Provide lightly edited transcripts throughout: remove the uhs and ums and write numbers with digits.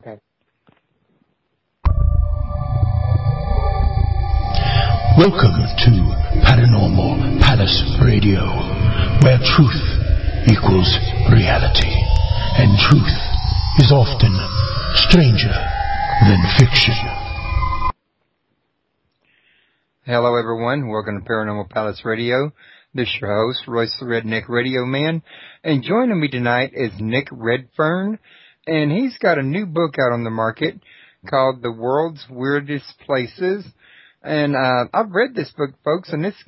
Okay. Welcome to Paranormal Palace Radio, where truth equals reality, and truth is often stranger than fiction. Hello everyone, welcome to Paranormal Palace Radio. This is your host, Royce the Redneck Radio Man, and joining me tonight is Nick Redfern, and he's got a new book out on the market called The World's Weirdest Places. And I've read this book, folks, and it's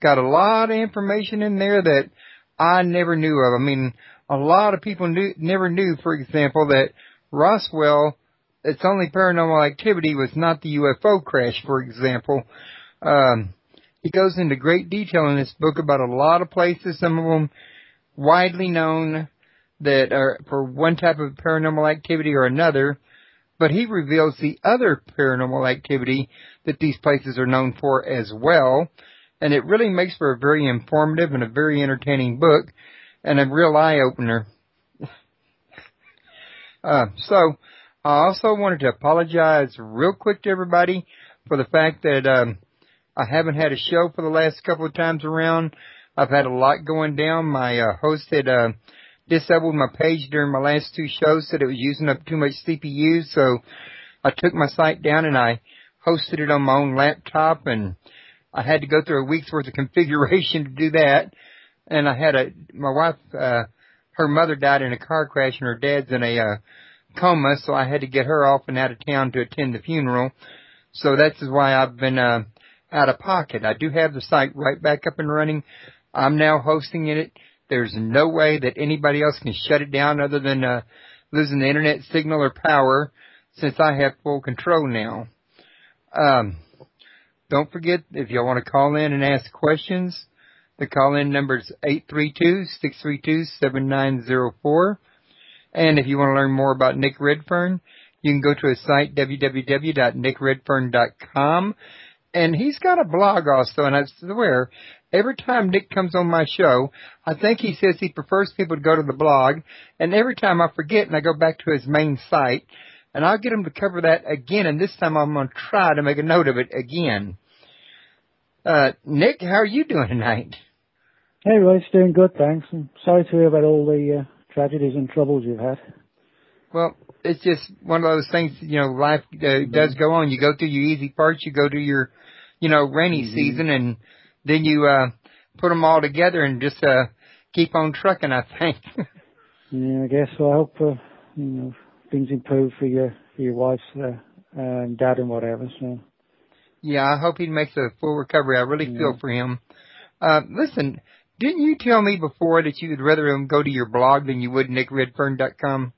got a lot of information in there that I never knew of. I mean, a lot of people never knew, for example, that Roswell, its only paranormal activity was not the UFO crash, for example. He goes into great detail in this book about a lot of places, some of them widely known that are for one type of paranormal activity or another, but he reveals the other paranormal activity that these places are known for as well, and it really makes for a very informative and a very entertaining book, and a real eye-opener. So, I also wanted to apologize real quick to everybody for the fact that I haven't had a show for the last couple of times around. I've had a lot going down. My host had disabled my page during my last two shows, said it was using up too much CPU, so I took my site down and I hosted it on my own laptop, and I had to go through a week's worth of configuration to do that. And I had my wife, her mother died in a car crash, and her dad's in a coma, so I had to get her off and out of town to attend the funeral. So that's why I've been out of pocket. I do have the site right back up and running. I'm now hosting it. There's no way that anybody else can shut it down other than losing the internet signal or power, since I have full control now. Don't forget, if y'all want to call in and ask questions, the call-in number is 832-632-7904. And if you want to learn more about Nick Redfern, you can go to his site, www.nickredfern.com. And he's got a blog also, and I swear, every time Nick comes on my show, I think he says he prefers people to go to the blog, and every time I forget and I go back to his main site, and I'll get him to cover that again, and this time I'm going to try to make a note of it again. Nick, how are you doing tonight? Hey, Royce, doing good, thanks. I'm sorry to hear about all the tragedies and troubles you've had. Well, it's just one of those things, life does go on. You go through your easy parts, you go to your, rainy season, and then you put them all together and just keep on trucking, I think. Yeah, I guess. Well, I hope, things improve for your wife's and dad and whatever, so. Yeah, I hope he makes a full recovery. I really feel for him. Listen, didn't you tell me before that you would rather him go to your blog than you would nickredfern.com?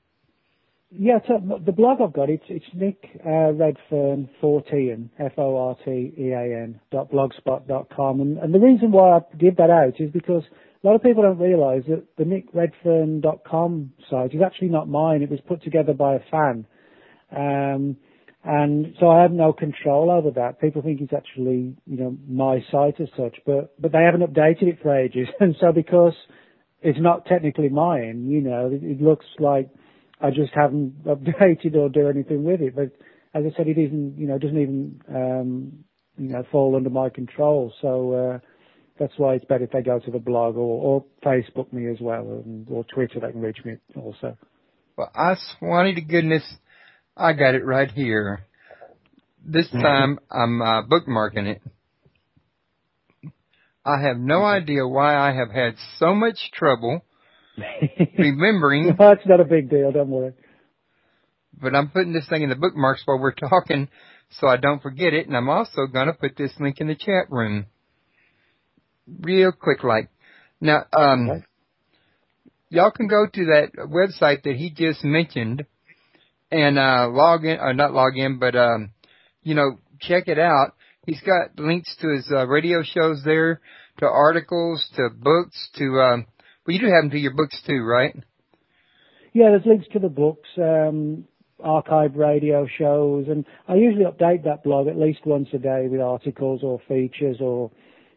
Yeah, so the blog I've got, it's Nick Redfern, 14, FORTEAN.blogspot.com. And the reason why I give that out is because a lot of people don't realise that the nickredfern.com site is actually not mine. It was put together by a fan. And so I have no control over that. People think it's actually, my site as such, but they haven't updated it for ages. And so because it's not technically mine, it looks like I just haven't updated or do anything with it. But as I said, it isn't, doesn't even, fall under my control. So, that's why it's better if they go to the blog or Facebook me as well, or Twitter. They can reach me also. Well, I swanny to goodness, I got it right here. This time I'm bookmarking it. I have no idea why I have had so much trouble remembering. No, it's not a big deal, don't worry. But I'm putting this thing in the bookmarks while we're talking so I don't forget it, and I'm also going to put this link in the chat room. Real quick like. Now, Okay. Y'all can go to that website that he just mentioned and log in, or not log in, but, check it out. He's got links to his radio shows there, to articles, to books, to, well, you do have them to your books too, right? Yeah, there's links to the books, archive radio shows, and I usually update that blog at least once a day with articles or features or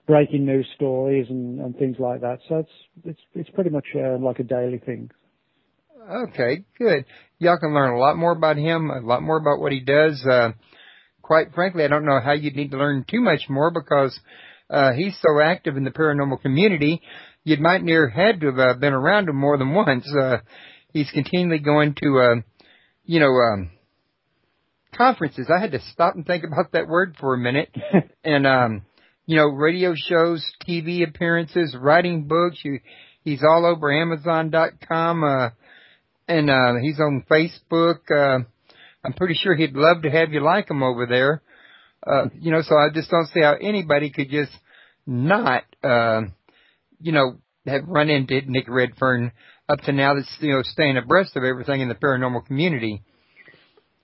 breaking news stories and things like that. So it's pretty much like a daily thing. Okay, good. Y'all can learn a lot more about him, a lot more about what he does. Quite frankly, I don't know how you'd need to learn too much more because he's so active in the paranormal community. You might near had to have been around him more than once. He's continually going to, conferences. I had to stop and think about that word for a minute. And, radio shows, TV appearances, writing books. He's all over Amazon.com, and he's on Facebook. I'm pretty sure he'd love to have you like him over there. So I just don't see how anybody could just not, have run into Nick Redfern up to now that's, staying abreast of everything in the paranormal community.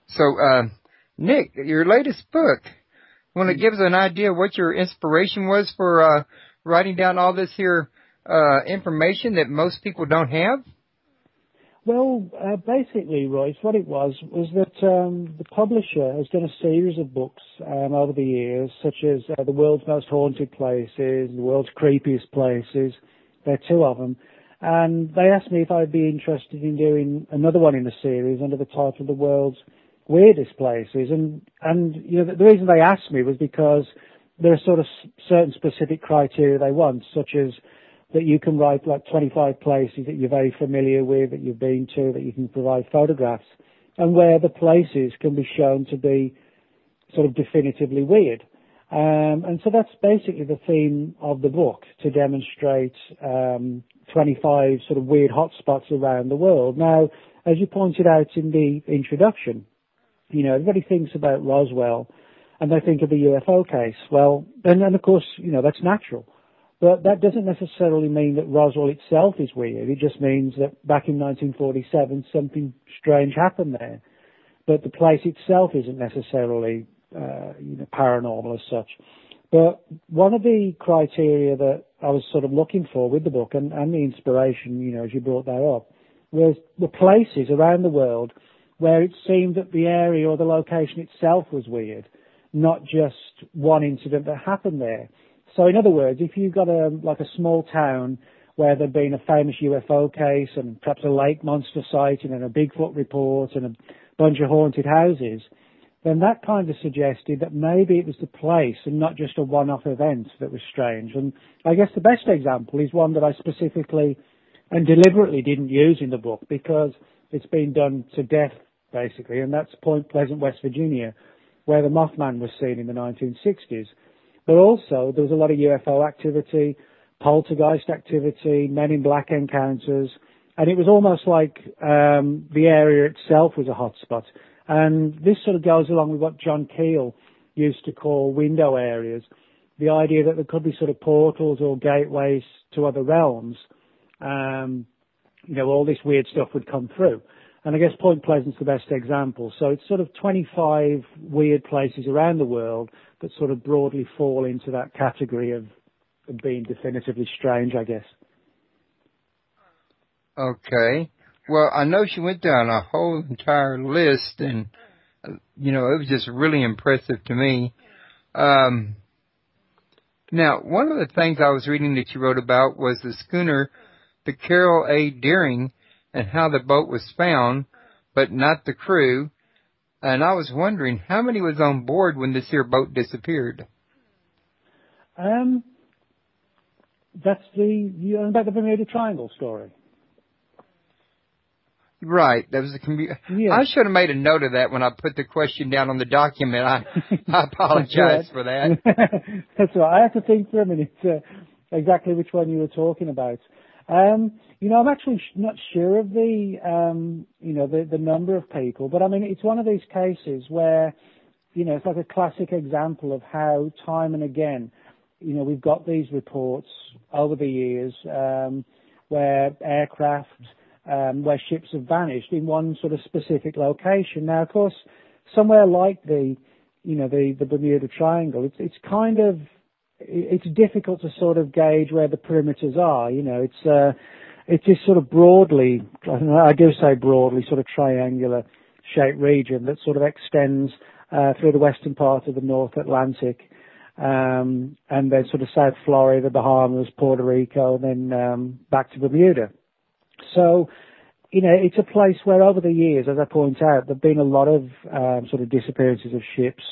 So, Nick, your latest book, want to give us an idea of what your inspiration was for, writing down all this here, information that most people don't have? Well, basically, Royce, what it was that the publisher has done a series of books over the years, such as The World's Most Haunted Places, The World's Creepiest Places. There are two of them. And they asked me if I'd be interested in doing another one in the series under the title The World's Weirdest Places. And the reason they asked me was because there are sort of certain specific criteria they want, such as that you can write like 25 places that you're very familiar with, that you've been to, that you can provide photographs, and where the places can be shown to be sort of definitively weird. And so that's basically the theme of the book, to demonstrate 25 sort of weird hotspots around the world. Now, as you pointed out in the introduction, everybody thinks about Roswell and they think of the UFO case. Well, and of course, that's natural. But that doesn't necessarily mean that Roswell itself is weird. It just means that back in 1947, something strange happened there. But the place itself isn't necessarily, paranormal as such. But one of the criteria that I was sort of looking for with the book and the inspiration, as you brought that up, was the places around the world where it seemed that the area or the location itself was weird, not just one incident that happened there. So in other words, if you've got a small town where there'd been a famous UFO case and perhaps a lake monster sighting and a Bigfoot report and a bunch of haunted houses, then that kind of suggested that maybe it was the place and not just a one-off event that was strange. And I guess the best example is one that I specifically and deliberately didn't use in the book because it's been done to death, basically, and that's Point Pleasant, West Virginia, where the Mothman was seen in the 1960s. But also, there was a lot of UFO activity, poltergeist activity, Men in Black encounters, and it was almost like the area itself was a hotspot. And this sort of goes along with what John Keel used to call window areas, the idea that there could be sort of portals or gateways to other realms. All this weird stuff would come through. And I guess Point Pleasant's the best example. So it's sort of 25 weird places around the world that sort of broadly fall into that category of being definitively strange, I guess. Okay. Well, I know she went down a whole entire list, and, it was just really impressive to me. Now, one of the things I was reading that you wrote about was the schooner, the Carol A. Deering, and how the boat was found, but not the crew. And I was wondering, how many was on board when this here boat disappeared? That's about the Bermuda Triangle story. Right. That was Yeah. I should have made a note of that when I put the question down on the document. I apologize for that. That's right. I have to think for a minute exactly which one you were talking about. I'm actually not sure of the number of people, but I mean, it's one of these cases where, it's like a classic example of how time and again, we've got these reports over the years, where aircraft, where ships have vanished in one sort of specific location. Now, of course, somewhere like the Bermuda Triangle, it's difficult to sort of gauge where the perimeters are. It's this sort of broadly, I do say broadly, sort of triangular shaped region that sort of extends through the western part of the North Atlantic, and then sort of South Florida, the Bahamas, Puerto Rico, and then back to Bermuda. So it's a place where over the years, as I point out, there've been a lot of sort of disappearances of ships.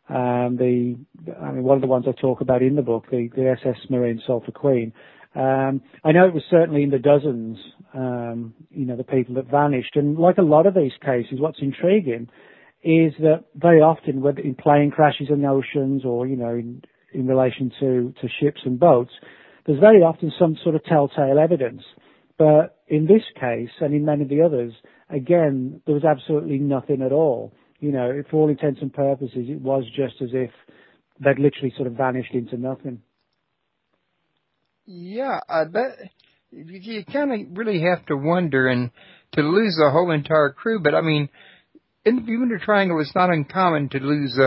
One of the ones I talk about in the book, the SS Marine Sulphur Queen. I know it was certainly in the dozens, the people that vanished. And like a lot of these cases, what's intriguing is that very often, whether in plane crashes in the oceans or, in relation to ships and boats, there's very often some sort of telltale evidence. But in this case, and in many of the others, again, there was absolutely nothing at all. For all intents and purposes, it was just as if they'd literally sort of vanished into nothing. Yeah, you kind of really have to wonder, and to lose a whole entire crew. But I mean, in the Bermuda Triangle, it's not uncommon to lose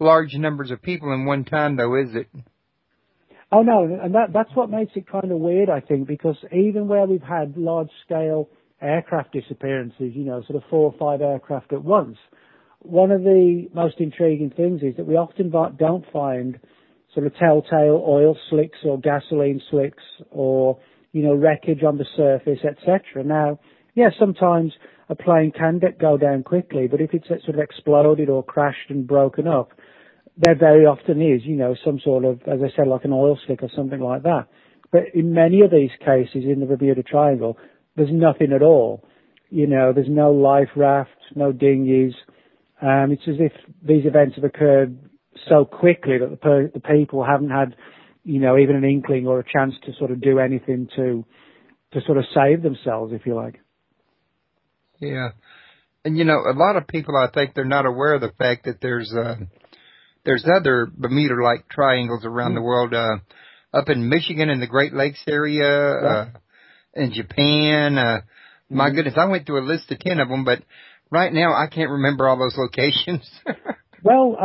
large numbers of people in one time, though, is it? Oh, no, and that's what makes it kind of weird, I think, because even where we've had large-scale aircraft disappearances, sort of 4 or 5 aircraft at once, one of the most intriguing things is that we often don't find sort of telltale oil slicks or gasoline slicks or, wreckage on the surface, etc. Now, sometimes a plane can go down quickly, but if it's sort of exploded or crashed and broken up, there very often is, some sort of, as I said, like an oil slick or something like that. But in many of these cases in the Bermuda Triangle, there's nothing at all. There's no life raft, no dinghies. It's as if these events have occurred so quickly that the people haven't had, even an inkling or a chance to sort of do anything to sort of save themselves, if you like. Yeah. And, a lot of people, I think, they're not aware of the fact that there's other Bermuda-like triangles around the world, up in Michigan in the Great Lakes area, in Japan. My goodness, I went through a list of 10 of them, but right now I can't remember all those locations. Well,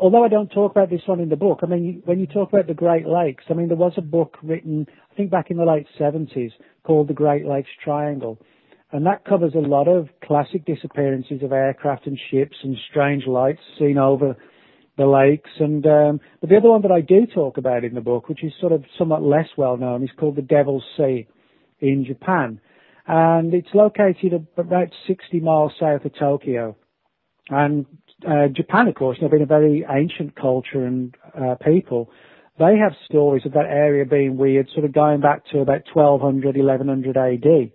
although I don't talk about this one in the book, when you talk about the Great Lakes, there was a book written, I think back in the late 70s, called The Great Lakes Triangle. And that covers a lot of classic disappearances of aircraft and ships and strange lights seen over the lakes. And but the other one that I do talk about in the book, which is sort of somewhat less well known, is called the Devil's Sea in Japan. And it's located about 60 miles south of Tokyo. And Japan, of course, being a very ancient culture and people, they have stories of that area being weird, sort of going back to about 1200, 1100 AD.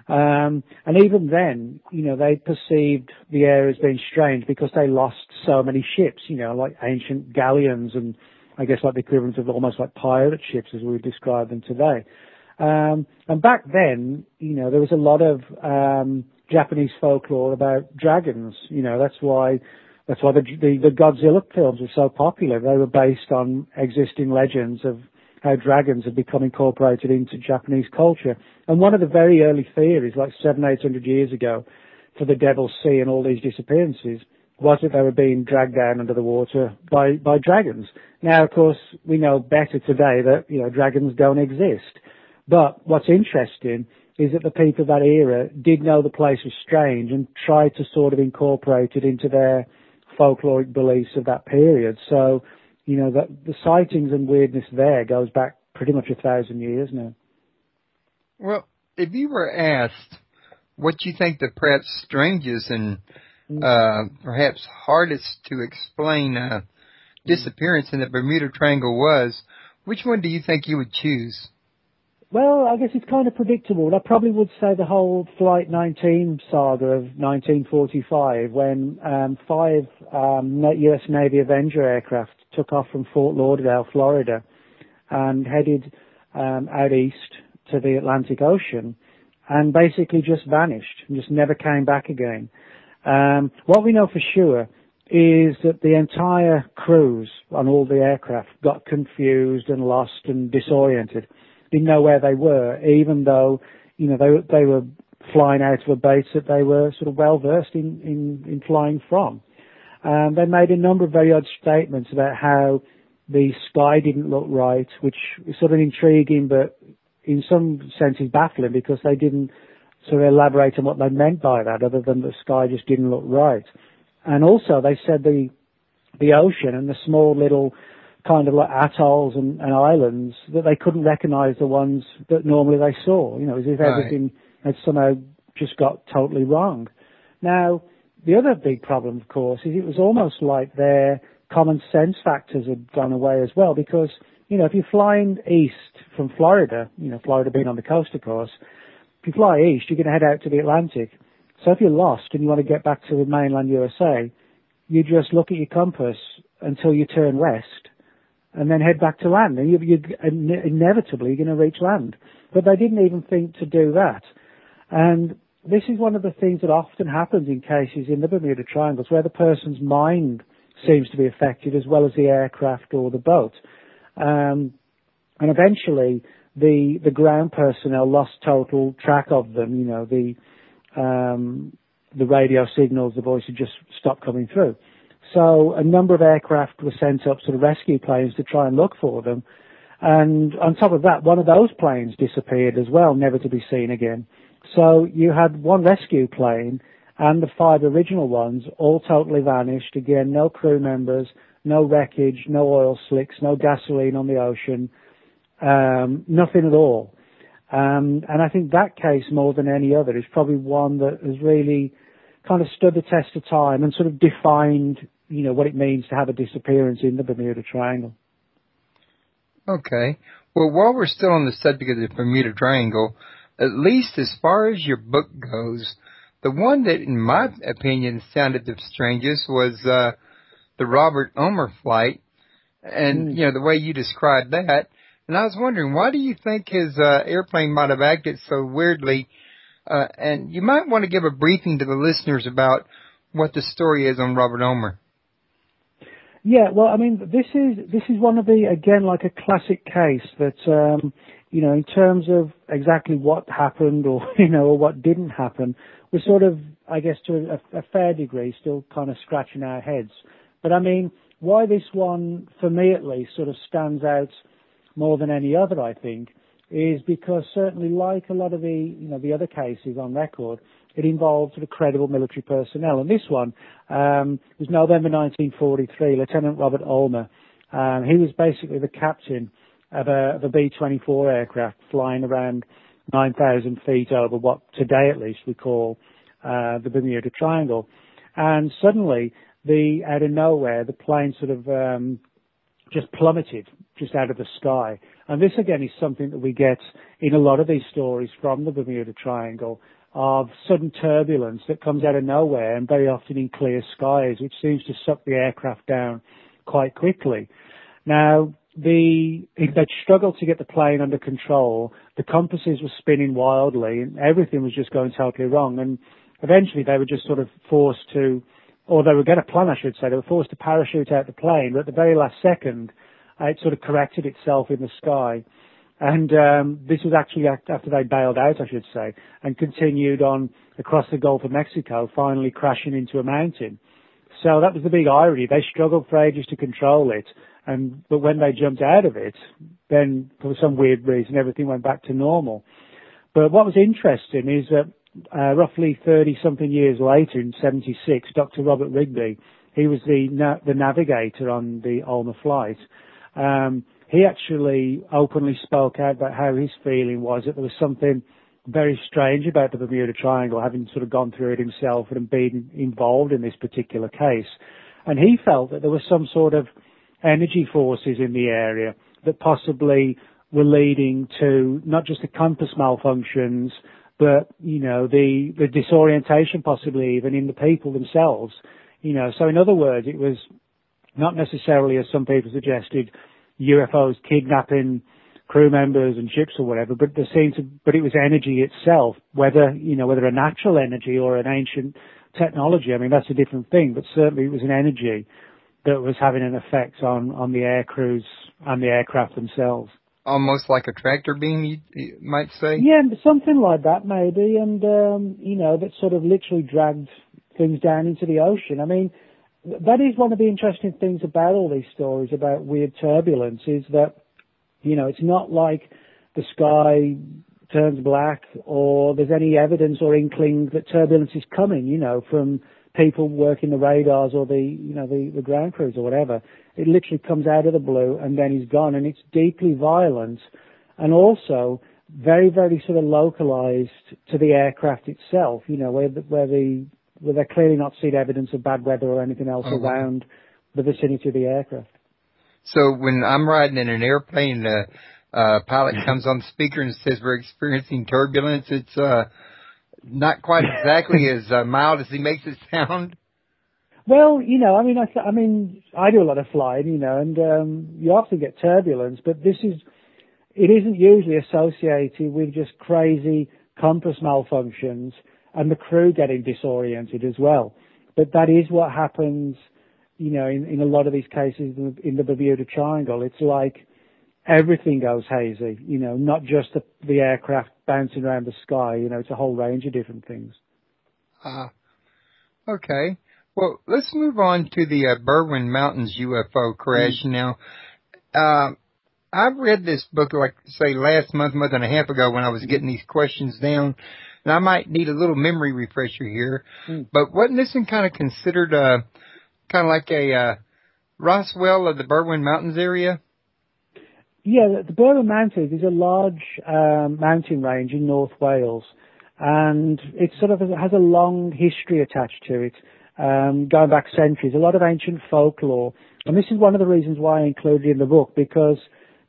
And even then, they perceived the area as being strange because they lost so many ships, like ancient galleons and I guess like the equivalent of almost like pirate ships as we would describe them today. And back then, there was a lot of Japanese folklore about dragons. That's why the Godzilla films were so popular. They were based on existing legends of how dragons had become incorporated into Japanese culture. And one of the very early theories, like 700-800 years ago, for the Devil's Sea and all these disappearances, was that they were being dragged down under the water by dragons. Now, of course, we know better today that, dragons don't exist. But what's interesting is that the people of that era did know the place was strange and tried to sort of incorporate it into their folkloric beliefs of that period. So, the sightings and weirdness there goes back pretty much 1,000 years now. Well, if you were asked what you think the perhaps strangest and perhaps hardest to explain disappearance in the Bermuda Triangle was, which one do you think you would choose? Well, I guess it's kind of predictable. I probably would say the whole Flight 19 saga of 1945 when 5 U.S. Navy Avenger aircraft took off from Fort Lauderdale, Florida, and headed out east to the Atlantic Ocean and basically just vanished and just never came back again. What we know for sure is that the entire crews on all the aircraft got confused and lost and disoriented. Didn't know where they were, even though, they were flying out of a base that they were sort of well versed in flying from. They made a number of very odd statements about how the sky didn't look right, which is sort of intriguing, but in some senses baffling because they didn't sort of elaborate on what they meant by that, other than the sky just didn't look right. And also they said the ocean and the small little kind of like atolls and islands, that they couldn't recognize the ones that normally they saw, as if everything had somehow just got totally wrong. Now, the other big problem, of course, is it was almost like their common sense factors had gone away as well, because, if you're flying east from Florida, Florida being on the coast, of course, if you fly east, you're going to head out to the Atlantic. So if you're lost and you want to get back to the mainland USA, you just look at your compass until you turn west and then head back to land, and inevitably you're going to reach land. But they didn't even think to do that. And this is one of the things that often happens in cases in the Bermuda Triangles, where the person's mind seems to be affected as well as the aircraft or the boat. And eventually the ground personnel lost total track of them. The radio signals, the voice had just stopped coming through. So a number of aircraft were sent up, sort of rescue planes, to try and look for them. And on top of that, one of those planes disappeared as well, never to be seen again. So you had one rescue plane and the 5 original ones all totally vanished. Again, no crew members, no wreckage, no oil slicks, no gasoline on the ocean, nothing at all. And I think that case, more than any other, is probably one that has really kind of stood the test of time and sort of defined, what it means to have a disappearance in the Bermuda Triangle. Okay. Well, while we're still on the subject of the Bermuda Triangle, at least as far as your book goes, the one that, in my opinion, sounded the strangest was the Robert Ulmer flight, and, the way you described that. And I was wondering, why do you think his airplane might have acted so weirdly? And you might want to give a briefing to the listeners about what the story is on Robert Ulmer. Yeah, well, I mean, this is one of the, again, like a classic case that, in terms of exactly what happened or, or what didn't happen, we're sort of, I guess, to a fair degree, still kind of scratching our heads. But I mean, why this one, for me at least, sort of stands out more than any other, I think, is because certainly, like a lot of the other cases on record, it involved sort of credible military personnel. And this one was November 1943, Lieutenant Robert Ulmer. He was basically the captain of a B-24 aircraft flying around 9,000 feet over what today at least we call the Bermuda Triangle. And suddenly, out of nowhere, the plane sort of just plummeted just out of the sky. And this again is something that we get in a lot of these stories from the Bermuda Triangle, of sudden turbulence that comes out of nowhere and very often in clear skies, which seems to suck the aircraft down quite quickly. Now, they'd struggled to get the plane under control. The compasses were spinning wildly and everything was just going totally wrong. And eventually they were just sort of forced to, or they were going to plan, I should say, they were forced to parachute out the plane, but at the very last second, it sort of corrected itself in the sky. And this was actually after they bailed out, I should say, and continued on across the Gulf of Mexico, finally crashing into a mountain. So that was the big irony. They struggled for ages to control it, but when they jumped out of it, then for some weird reason, everything went back to normal. But what was interesting is that roughly 30-something years later, in 1976, Dr. Robert Rigby, he was the navigator on the Ulmer flight. He actually openly spoke out about how his feeling was that there was something very strange about the Bermuda Triangle, having sort of gone through it himself and been involved in this particular case. And he felt that there were some sort of energy forces in the area that possibly were leading to not just the compass malfunctions, but, the disorientation possibly even in the people themselves. So in other words, it was not necessarily, as some people suggested, UFOs kidnapping crew members and ships or whatever, but it was energy itself, whether a natural energy or an ancient technology. I mean, that's a different thing, but certainly it was an energy that was having an effect on the air crews and the aircraft themselves. Almost like a tractor beam, you might say? Yeah, something like that maybe, and, that sort of literally dragged things down into the ocean. I mean, that is one of the interesting things about all these stories about weird turbulence, is that, it's not like the sky turns black or there's any evidence or inkling that turbulence is coming, from people working the radars or the ground crews or whatever. It literally comes out of the blue and then is gone, and it's deeply violent. And also, very, very sort of localized to the aircraft itself, where they're clearly not seen evidence of bad weather or anything else around the vicinity of the aircraft. So when I'm riding in an airplane, the pilot comes on the speaker and says we're experiencing turbulence, it's not quite exactly as mild as he makes it sound. Well, I do a lot of flying, and you often get turbulence, but it isn't usually associated with just crazy compass malfunctions and the crew getting disoriented as well. But that is what happens, in a lot of these cases in the Bermuda Triangle. It's like everything goes hazy, not just the aircraft bouncing around the sky, it's a whole range of different things. Okay. Well, let's move on to the Berwyn Mountains UFO crash. Now, I read this book, last month and a half ago when I was getting these questions down, and I might need a little memory refresher here. But wasn't this kind of considered kind of like a Roswell of the Berwyn Mountains area? Yeah, the Berwyn Mountains is a large mountain range in North Wales, and it sort of has a long history attached to it, going back centuries, a lot of ancient folklore. And this is one of the reasons why I included it in the book, because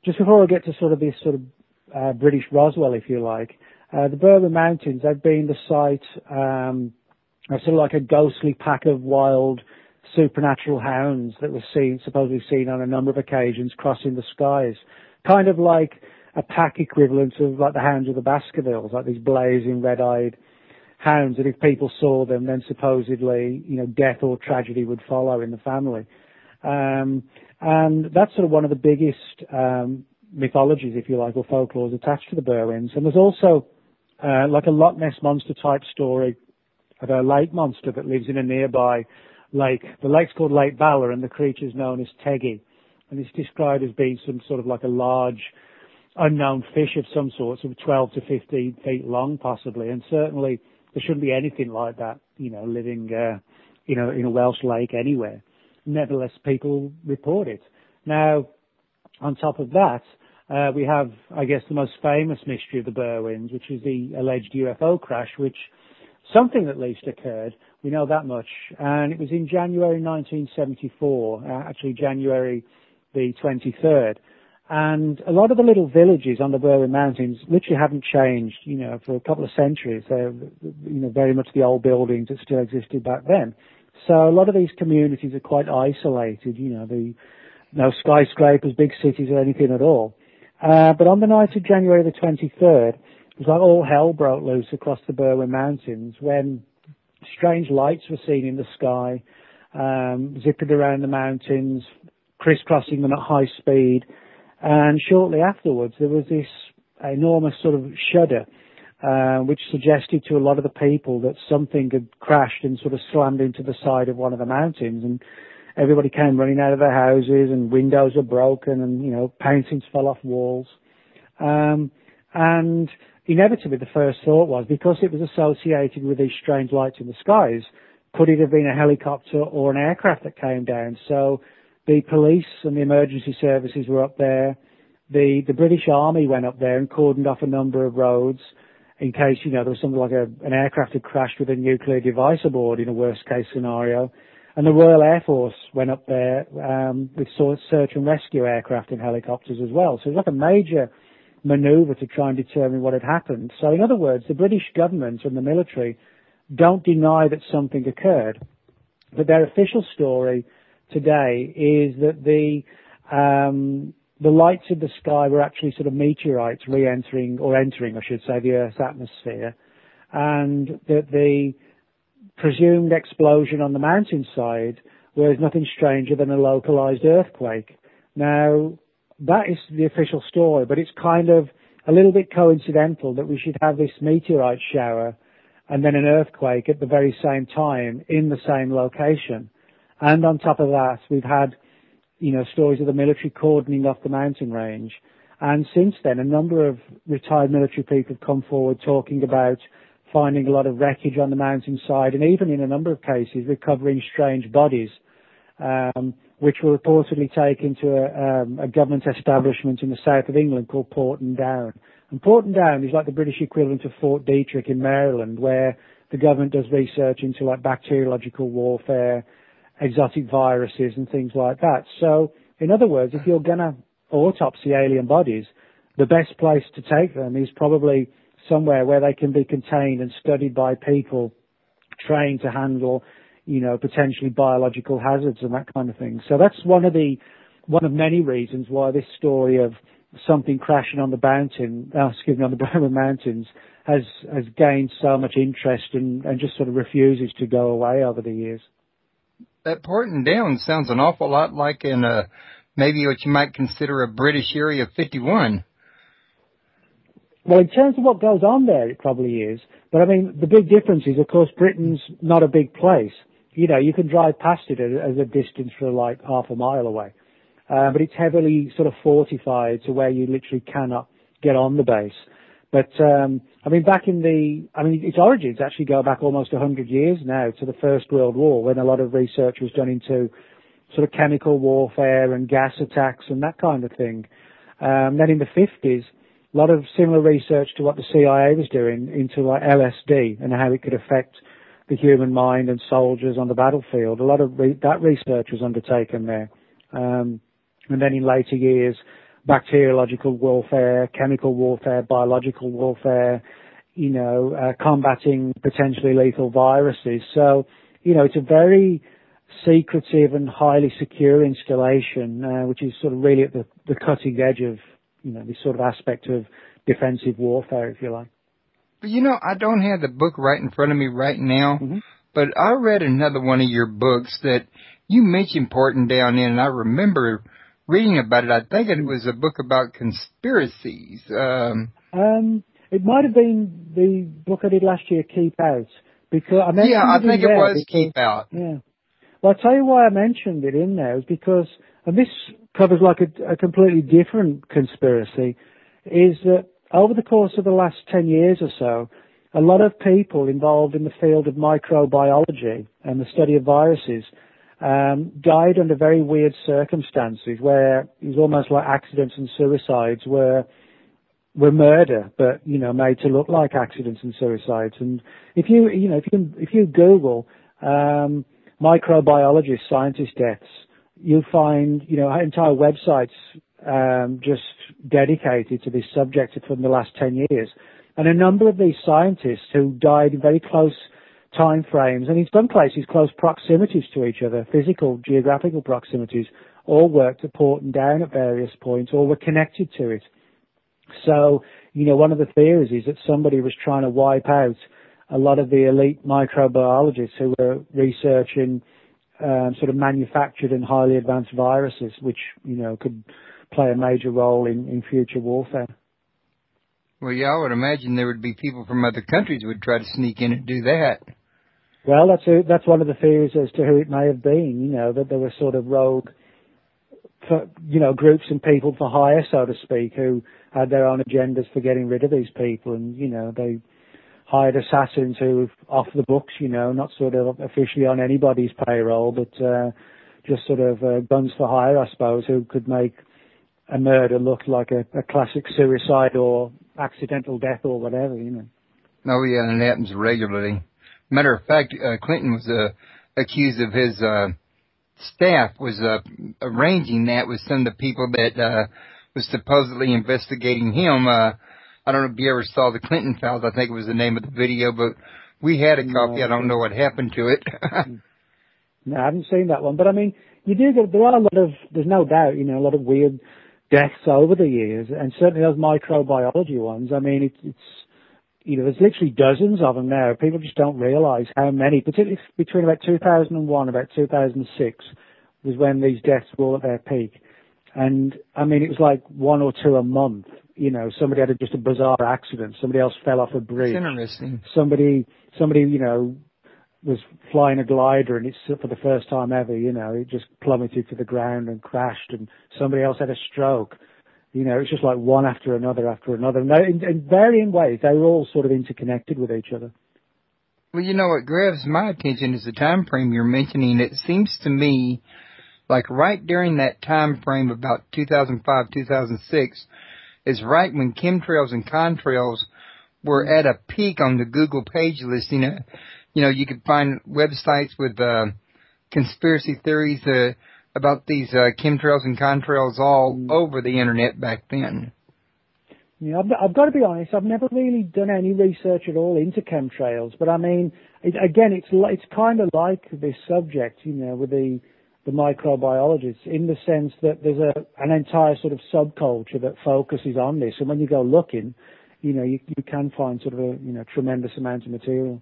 just before I get to sort of this sort of British Roswell, if you like, the Berwyn Mountains, they've been the site of sort of like a ghostly pack of wild supernatural hounds that were supposedly seen on a number of occasions crossing the skies. Kind of like a pack equivalent of like the hounds of the Baskervilles, like these blazing red-eyed hounds that if people saw them, then supposedly, death or tragedy would follow in the family. And that's sort of one of the biggest mythologies, if you like, or folklores attached to the Berwyns. And there's also like a Loch Ness Monster type story of a lake monster that lives in a nearby lake. The lake's called Lake Bala, and the creature's known as Teggy. And it's described as being some sort of like a large unknown fish of some sort, sort of 12 to 15 feet long possibly. And certainly there shouldn't be anything like that, living, in a Welsh lake anywhere. Nevertheless, people report it. Now, on top of that, we have, I guess, the most famous mystery of the Berwyns, which is the alleged UFO crash, which something at least occurred. We know that much. And it was in January 1974, actually January the 23rd. And a lot of the little villages on the Berwyn Mountains literally haven't changed, for a couple of centuries. They're, very much the old buildings that still existed back then. So a lot of these communities are quite isolated, no skyscrapers, big cities or anything at all. But on the night of January the 23rd, it was like all hell broke loose across the Berwyn Mountains when strange lights were seen in the sky, zipping around the mountains, crisscrossing them at high speed. And shortly afterwards, there was this enormous sort of shudder, which suggested to a lot of the people that something had crashed and sort of slammed into the side of one of the mountains. And everybody came running out of their houses, and windows were broken, and, paintings fell off walls. And inevitably, the first thought was, because it was associated with these strange lights in the skies, could it have been a helicopter or an aircraft that came down? So the police and the emergency services were up there. The British Army went up there and cordoned off a number of roads in case, there was something like an aircraft had crashed with a nuclear device aboard in a worst case scenario. And the Royal Air Force went up there with search and rescue aircraft and helicopters as well. So it was like a major maneuver to try and determine what had happened. So in other words, the British government and the military don't deny that something occurred, but their official story today is that the lights in the sky were actually sort of meteorites entering, I should say, the Earth's atmosphere, and that the presumed explosion on the mountainside was nothing stranger than a localized earthquake. Now, that is the official story, but it's kind of a little bit coincidental that we should have this meteorite shower and then an earthquake at the very same time in the same location. And on top of that, we've had, stories of the military cordoning off the mountain range. And since then, a number of retired military people have come forward talking about finding a lot of wreckage on the mountainside, and even in a number of cases, recovering strange bodies, which were reportedly taken to a government establishment in the south of England called Porton Down. And Porton Down is like the British equivalent of Fort Detrick in Maryland, where the government does research into like bacteriological warfare, exotic viruses and things like that. So, in other words, if you're going to autopsy alien bodies, the best place to take them is probably somewhere where they can be contained and studied by people trained to handle, potentially biological hazards and that kind of thing. So that's one of many reasons why this story of something crashing on the on the Burma Mountains has gained so much interest and just sort of refuses to go away over the years. That Porton Down sounds an awful lot like maybe what you might consider a British Area 51. Well, in terms of what goes on there, it probably is. But I mean, the big difference is, of course, Britain's not a big place. You can drive past it as a distance for like half a mile away. But it's heavily sort of fortified to where you literally cannot get on the base. But, its origins actually go back almost 100 years now to the First World War, when a lot of research was done into sort of chemical warfare and gas attacks and that kind of thing. Then in the 50s, a lot of similar research to what the CIA was doing into like LSD and how it could affect the human mind and soldiers on the battlefield. A lot of that research was undertaken there. And then in later years, bacteriological warfare, chemical warfare, biological warfare, combating potentially lethal viruses. So, it's a very secretive and highly secure installation, which is sort of really at the cutting edge of, this sort of aspect of defensive warfare, if you like. But I don't have the book right in front of me right now, but I read another one of your books that you mentioned Porton Down in, and I remember reading about it. I think it was a book about conspiracies. It might have been the book I did last year, Keep Out. Because I think it was Keep Out. Yeah. Well, I'll tell you why I mentioned it in there is because, and this covers like a completely different conspiracy, is that over the course of the last 10 years or so, a lot of people involved in the field of microbiology and the study of viruses died under very weird circumstances, where it was almost like accidents and suicides were murder, but made to look like accidents and suicides. And if you Google microbiologist scientist deaths, you'll find entire websites just dedicated to this subject from the last 10 years. And a number of these scientists who died in very close time frames, and in some cases close proximities to each other, physical, geographical proximities, all worked at Porton Down at various points, or were connected to it. So, one of the theories is that somebody was trying to wipe out a lot of the elite microbiologists who were researching sort of manufactured and highly advanced viruses, which, could play a major role in future warfare. Well, yeah, I would imagine there would be people from other countries who would try to sneak in and do that. Well, that's one of the theories as to who it may have been, that there were sort of rogue, groups and people for hire, so to speak, who had their own agendas for getting rid of these people. And, they hired assassins who off the books, not sort of officially on anybody's payroll, but just sort of guns for hire, I suppose, who could make a murder look like a classic suicide or accidental death or whatever, Oh, yeah, and it happens regularly. Matter of fact, Clinton was accused of his staff was arranging that with some of the people that was supposedly investigating him. I don't know if you ever saw the Clinton Files. I think it was the name of the video, but we had a copy. No, I don't know what happened to it. No, I haven't seen that one. But I mean, there are there's no doubt, a lot of weird deaths over the years, and certainly those microbiology ones. I mean, it's there's literally dozens of them now. People just don't realize how many, particularly between about 2001 and about 2006 was when these deaths were all at their peak. And I mean, it was like one or two a month. Somebody had just a bizarre accident. Somebody else fell off a bridge. It's interesting. Somebody, was flying a glider, and it's for the first time ever, it just plummeted to the ground and crashed, and somebody else had a stroke. It's just like one after another after another. And in varying ways, they were all sort of interconnected with each other. Well, what grabs my attention is the time frame you're mentioning. It seems to me like right during that time frame, about 2005, 2006, is right when chemtrails and contrails were at a peak on the Google page listing. You could find websites with conspiracy theories about these chemtrails and contrails all over the internet back then. Yeah, I've got to be honest. I've never really done any research at all into chemtrails, but I mean, it's kind of like this subject, with the microbiologists, in the sense that there's an entire sort of subculture that focuses on this, and when you go looking, you can find sort of a tremendous amount of material.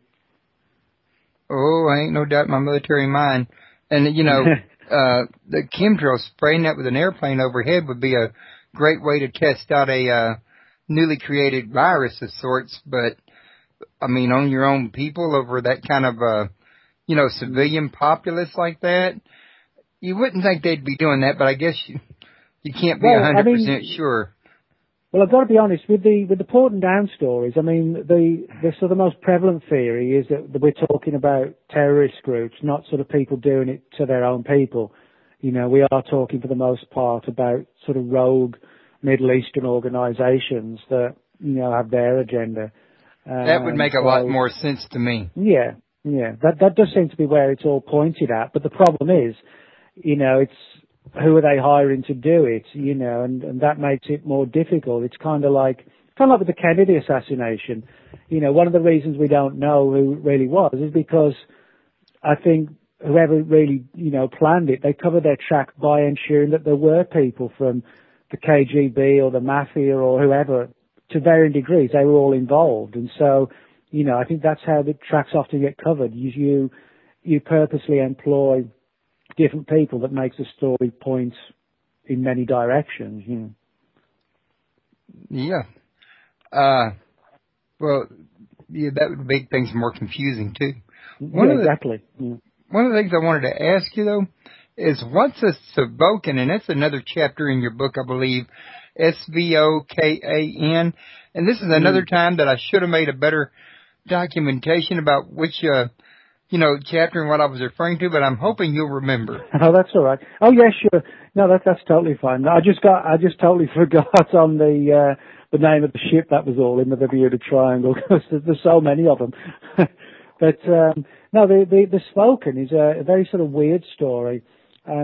Oh, I ain't no doubt in my military mind. And the chemtrails, spraying that with an airplane overhead would be a great way to test out a newly created virus of sorts, but I mean, on your own people over that kind of, civilian populace like that, you wouldn't think they'd be doing that, but I guess you can't be 100% sure. Well, I've got to be honest, with the Porton Down stories, I mean, the sort of most prevalent theory is that we're talking about terrorist groups, not sort of people doing it to their own people. We are talking for the most part about sort of rogue Middle Eastern organizations that, have their agenda. That would make a lot more sense to me. Yeah. That does seem to be where it's all pointed at. But the problem is, it's who are they hiring to do it, and that makes it more difficult. It's kind of like with the Kennedy assassination. One of the reasons we don't know who it really was is because I think whoever really, planned it, they covered their track by ensuring that there were people from the KGB or the mafia or whoever, to varying degrees, they were all involved. And so, I think that's how the tracks often get covered. You purposely employ different people that makes the story point in many directions. Yeah. That would make things more confusing too. Exactly. One of the things I wanted to ask you though is, what's a Svokan? And that's another chapter in your book, I believe, Svokan. And this is another time that I should have made a better documentation about which, chapter and what I was referring to, but I'm hoping you'll remember. Oh, that's all right. Oh, yeah, sure. No, that's totally fine. I just totally forgot on the name of the ship. That was all in the Bermuda Triangle, because there's so many of them. But, no, the Svokan is a very sort of weird story.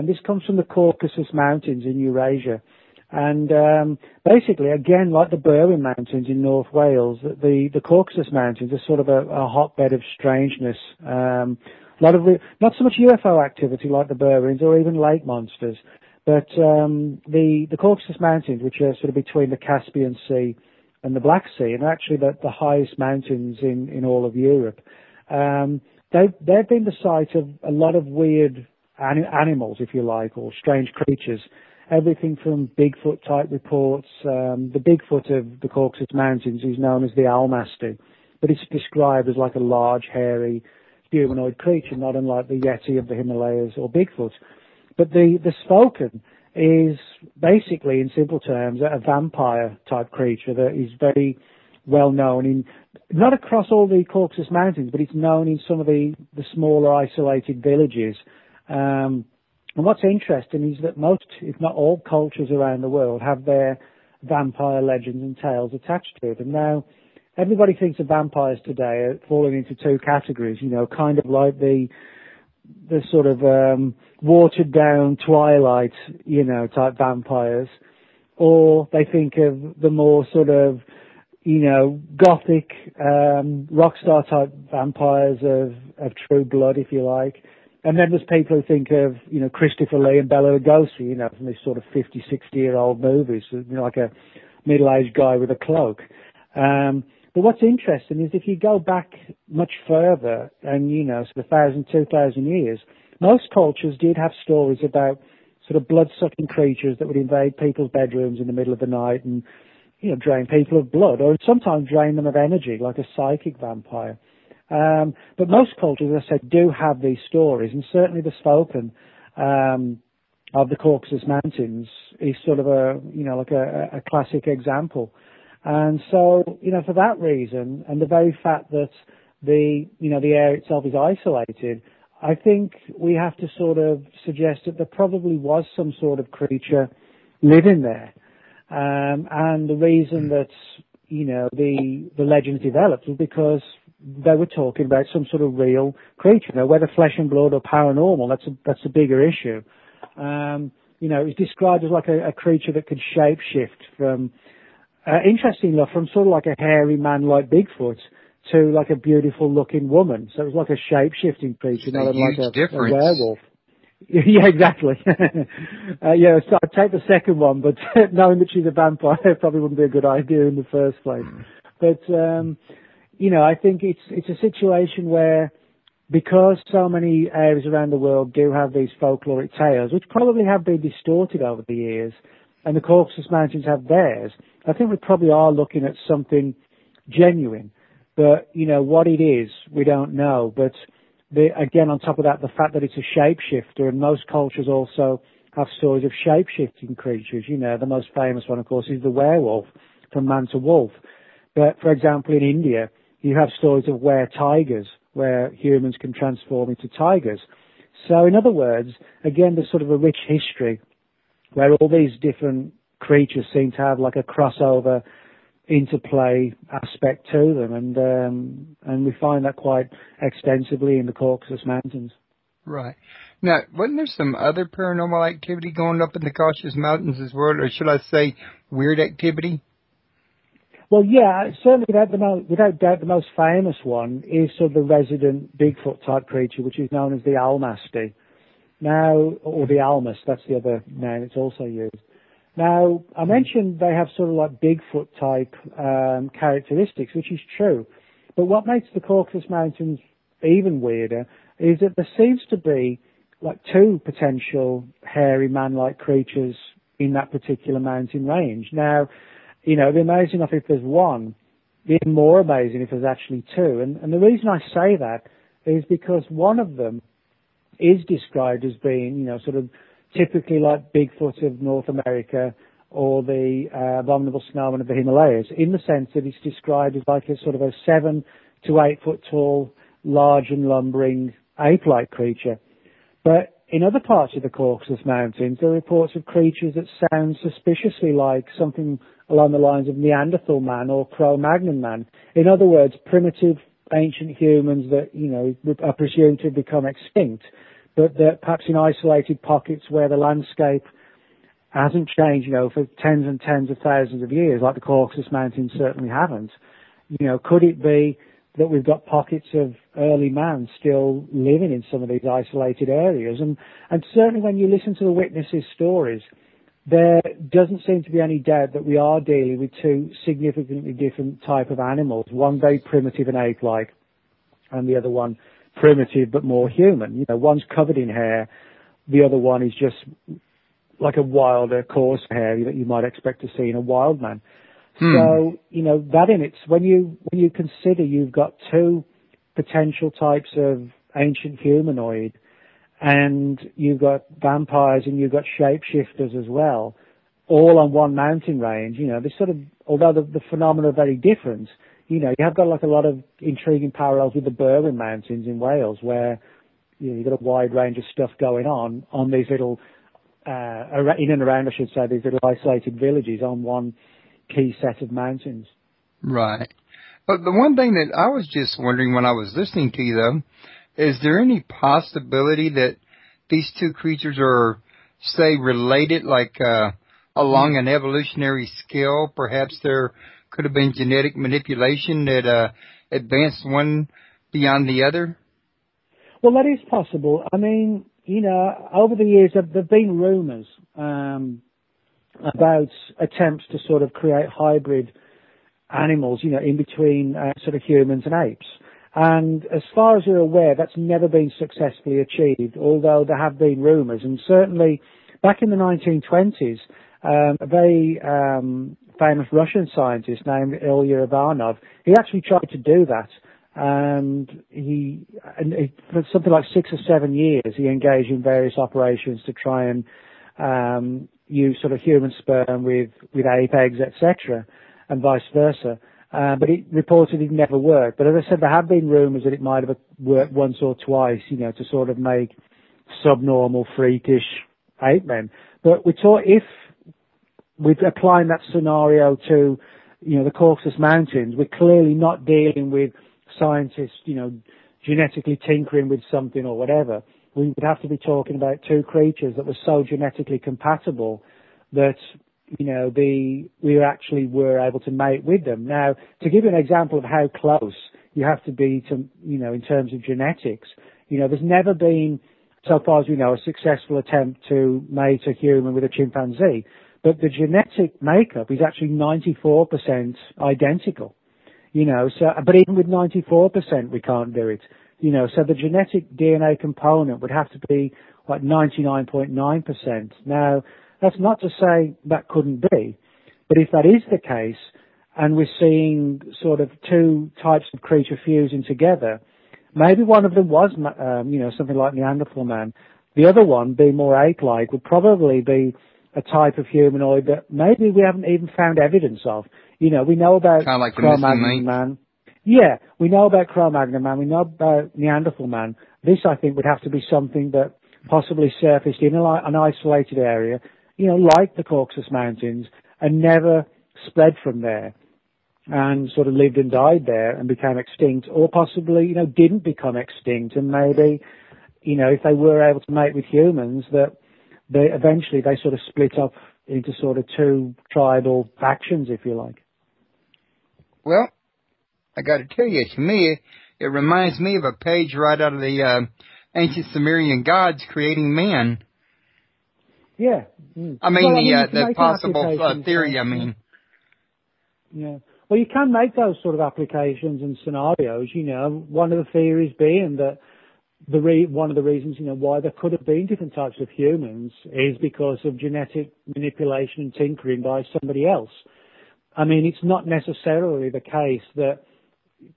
This comes from the Caucasus Mountains in Eurasia. And basically, again, like the Berwyn Mountains in North Wales, the Caucasus Mountains are sort of a hotbed of strangeness. A lot of not so much UFO activity like the Berwyns or even lake monsters, but the Caucasus Mountains, which are sort of between the Caspian Sea and the Black Sea, and actually the highest mountains in all of Europe. They've been the site of a lot of weird animals, if you like, or strange creatures. Everything from Bigfoot type reports. The Bigfoot of the Caucasus Mountains is known as the Almasty, but it's described as like a large, hairy, humanoid creature, not unlike the Yeti of the Himalayas or Bigfoot. But the Svokan is basically, in simple terms, a vampire type creature that is very well known not across all the Caucasus Mountains, but it's known in some of the smaller isolated villages. And what's interesting is that most, if not all, cultures around the world have their vampire legends and tales attached to it. And now everybody thinks of vampires today are falling into two categories, kind of like the sort of watered down Twilight, type vampires, or they think of the more sort of, gothic rock star type vampires of True Blood, if you like. And then there's people who think of, Christopher Lee and Bela Lugosi, from these sort of 50, 60-year-old movies, like a middle-aged guy with a cloak. But what's interesting is if you go back much further and, sort of 1,000, 2,000 years, most cultures did have stories about sort of blood-sucking creatures that would invade people's bedrooms in the middle of the night and, drain people of blood, or sometimes drain them of energy, like a psychic vampire. But most cultures, as I said, do have these stories, and certainly the Svokan of the Caucasus Mountains is sort of a classic example. And so, for that reason, and the very fact that the area itself is isolated, I think we have to sort of suggest that there probably was some sort of creature living there. And the reason that, the legends developed was because they were talking about some sort of real creature. Now, whether flesh and blood or paranormal, that's a bigger issue. It's described as like a creature that could shapeshift from, interestingly enough, from sort of like a hairy man like Bigfoot to like a beautiful looking woman. So it was like a shape-shifting creature, not like a werewolf. Yeah, exactly. So I'd take the second one, but knowing that she's a vampire probably wouldn't be a good idea in the first place. But, I think it's a situation where, because so many areas around the world do have these folkloric tales, which probably have been distorted over the years, and the Caucasus Mountains have theirs, I think we probably are looking at something genuine. But, what it is, we don't know. But again, on top of that, the fact that it's a shapeshifter, and most cultures also have stories of shape-shifting creatures. The most famous one, of course, is the werewolf, from man to wolf. But, for example, in India, you have stories of were-tigers, where humans can transform into tigers. So, in other words, again, there's sort of a rich history where all these different creatures seem to have like a crossover interplay aspect to them, and we find that quite extensively in the Caucasus Mountains. Right. Now, wasn't there some other paranormal activity going up in the Caucasus Mountains as well, or should I say weird activity? Well, yeah, certainly without doubt the most famous one is sort of the resident Bigfoot type creature, which is known as the Almasty. Now, or the Almas, that's the other name it's also used. Now, I mentioned they have sort of like Bigfoot type characteristics, which is true. But what makes the Caucasus Mountains even weirder is that there seems to be like two potential hairy man-like creatures in that particular mountain range. Now, it'd be amazing enough if there's one, even more amazing if there's actually two. And the reason I say that is because one of them is described as being, sort of typically like Bigfoot of North America or the abominable snowman of the Himalayas, in the sense that it's described as like a sort of a 7 to 8 foot tall, large and lumbering ape-like creature. But in other parts of the Caucasus Mountains, there are reports of creatures that sound suspiciously like something along the lines of Neanderthal man or Cro-Magnon man. In other words, primitive ancient humans that, are presumed to have become extinct, but that perhaps in isolated pockets where the landscape hasn't changed, for tens and tens of thousands of years, like the Caucasus Mountains certainly haven't. Could it be that we've got pockets of early man still living in some of these isolated areas? And certainly when you listen to the witnesses' stories, there doesn't seem to be any doubt that we are dealing with two significantly different type of animals, one very primitive and ape-like, and the other one primitive but more human. One's covered in hair, the other one is just like a wilder, coarse hair that you might expect to see in a wild man. So, that in it's, when you consider you've got two potential types of ancient humanoid, and you've got vampires and you've got shapeshifters as well, all on one mountain range, this sort of, although the phenomena are very different, you have got like a lot of intriguing parallels with the Berwyn Mountains in Wales, where you've got a wide range of stuff going on these little, in and around, I should say, these little isolated villages on one key set of mountains. Right. But the one thing that I was just wondering when I was listening to you, though, is there any possibility that these two creatures are, say, related, like along an evolutionary scale? Perhaps there could have been genetic manipulation that advanced one beyond the other? Well, that is possible. I mean, over the years, there have been rumours about attempts to sort of create hybrid animals, in between sort of humans and apes. And as far as we're aware, that's never been successfully achieved, although there have been rumours. And certainly back in the 1920s, a very famous Russian scientist named Ilya Ivanov, he actually tried to do that. And for something like 6 or 7 years, he engaged in various operations to try and use sort of human sperm with ape eggs, etc., and vice versa. but it reportedly never worked. But as I said, there have been rumours that it might have worked once or twice, to sort of make subnormal, freakish ape men. But we thought if we're applying that scenario to, the Caucasus Mountains, we're clearly not dealing with scientists, genetically tinkering with something or whatever. We would have to be talking about two creatures that were so genetically compatible that, we actually were able to mate with them. Now, to give you an example of how close you have to be to, in terms of genetics, there's never been, so far as we know, a successful attempt to mate a human with a chimpanzee. But the genetic makeup is actually 94% identical. But even with 94%, we can't do it. So the genetic DNA component would have to be like 99.9%. Now, that's not to say that couldn't be, but if that is the case, and we're seeing sort of two types of creature fusing together, maybe one of them was, something like Neanderthal man. The other one, being more ape-like, would probably be a type of humanoid that maybe we haven't even found evidence of. We know about kind of like Cro-Magnon man. Yeah, we know about Cro-Magnon man. We know about Neanderthal man. This, I think, would have to be something that possibly surfaced in an isolated area, like the Caucasus Mountains, and never spread from there and sort of lived and died there and became extinct, or possibly, didn't become extinct, and maybe, if they were able to mate with humans, that they eventually sort of split up into sort of two tribal factions, if you like. Well, I got to tell you, to me, it reminds me of a page right out of the ancient Sumerian gods creating man. Yeah. I mean, the possible theory, I mean. Yeah. Well, you can make those sort of applications and scenarios, one of the theories being that one of the reasons, why there could have been different types of humans is because of genetic manipulation and tinkering by somebody else. I mean, it's not necessarily the case that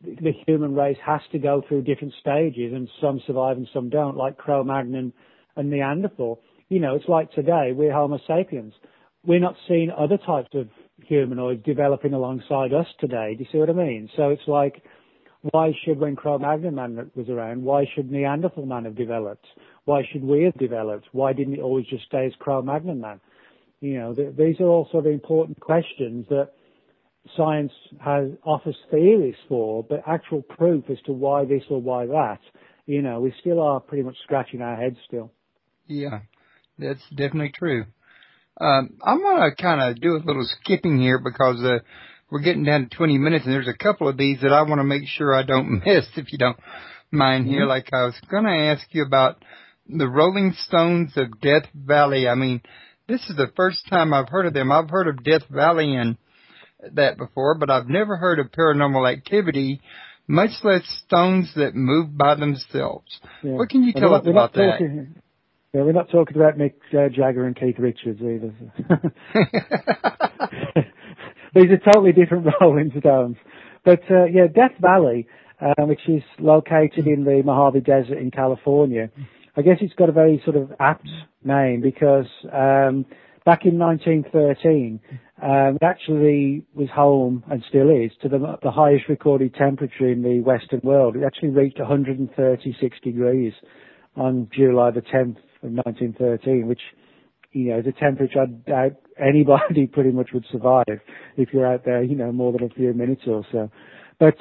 the human race has to go through different stages and some survive and some don't, like Cro-Magnon and Neanderthal. It's like today, we're Homo sapiens. We're not seeing other types of humanoids developing alongside us today. Do you see what I mean? So it's like, why should, when Cro-Magnon man was around, why should Neanderthal man have developed? Why should we have developed? Why didn't it always just stay as Cro-Magnon man? These are all sort of important questions that science offers theories for, but actual proof as to why this or why that, we still are pretty much scratching our heads still. Yeah, that's definitely true. I'm going to kind of do a little skipping here because we're getting down to 20 minutes, and there's a couple of these that I want to make sure I don't miss, if you don't mind here. Like I was going to ask you about the Rolling Stones of Death Valley. I mean, this is the first time I've heard of them. I've heard of Death Valley and that before, but I've never heard of paranormal activity, much less stones that move by themselves. Yeah. What can you tell us about that? Yeah, we're not talking about Mick Jagger and Keith Richards either. These are totally different Rolling Stones. But, Death Valley, which is located in the Mojave Desert in California, I guess it's got a very sort of apt name because back in 1913, it actually was home, and still is, to the highest recorded temperature in the Western world. It actually reached 136 degrees on July the 10th of 1913, which, is a temperature I doubt anybody pretty much would survive if you're out there, more than a few minutes or so. But